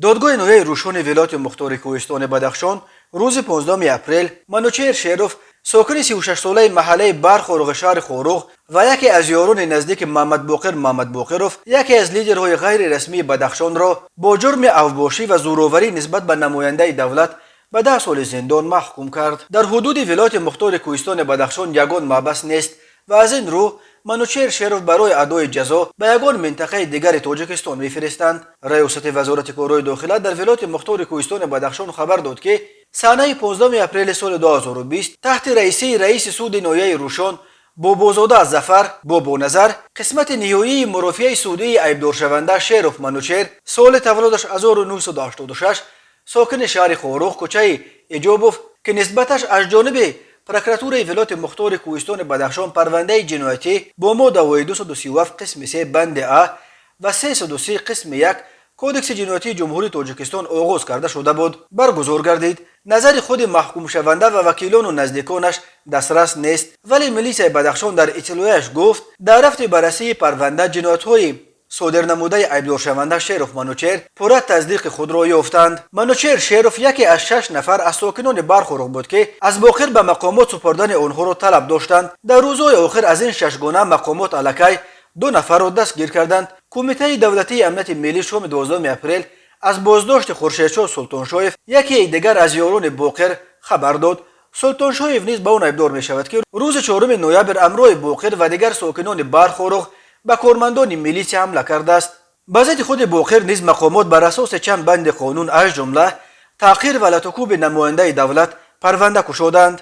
دادگاه نویه روشون ولایت مختار کوهستان بدخشان روز 15 اپریل منوچهر شیروف ساکن 36 ساله محله برخورغ شهر خوروغ و یکی از یاران نزدیک محمد باقروف یکی از لیدرهای غیر رسمی بدخشان را با جرم اوباشی و زورآوری نسبت به نماینده دولت به 10 سال زندان محکوم کرد. در حدود ولایت مختار کوهستان بدخشان یگان محبس نیست و از این رو منوچهر شیروف برای ادای جزا به یگان منطقه دیگر تاجیکستان میفرستند. ریاست وزارت کارهای داخله در ولایت مختار کوهستان بدخشان خبر داد که سنه 15 اپریل سال 2020 تحت رئیس سود نویه روشان بابازاده از ظفر بابانظر قسمت نهایی مرافعه سودی عیبدار شونده شیروف منوچهر سال تولدش 1986 ساکن شهر خوروغ کوچه ایجابوف که نسبتش از جانب پروکراتور ولایت مختار کوهستان بدخشان پرونده جنایتی با ماده 237 قسم 3 بند ا و 303 قسم 1 کودکس جنایتی جمهوری تاجیکستان آغاز کرده شده بود برگزار گردید. نظر خود محکوم شونده و وکیلان و نزدیکانش دسترس نیست، ولی ملیس بدخشان در اطلاعش گفت در رفت بررسی پرونده جنایت‌های صادر نموده عیبدار شونده شیروف منوچهر پورا تصدیق خود را یافتند. منوچهر شیروف یکی از 6 نفر از ساکنان برخورغ بود که از باقر به مقامات سپردن آنها را طلب داشتند. در روزهای آخر از این 6 گانه مقامات الکی 2 نفر را دستگیر کردند. کمیته دولتی امنیت ملی شام 12 اپریل از بازداشت خورشیدشاه سلطانشاهیف یکی دیگر از یاران باقر خبر داد. سلطانشاهیف نیز به آن عیبدار می شود که روز 4 نوامبر امروی باقر و دیگر ساکنان برخورغ به کارمندان میلیس حمله کرده است. به ضد خود باقر نیز مقامات بر اساس چند بند قانون از جمله تأخیر و لطکوب نماینده دولت پرونده گشودند.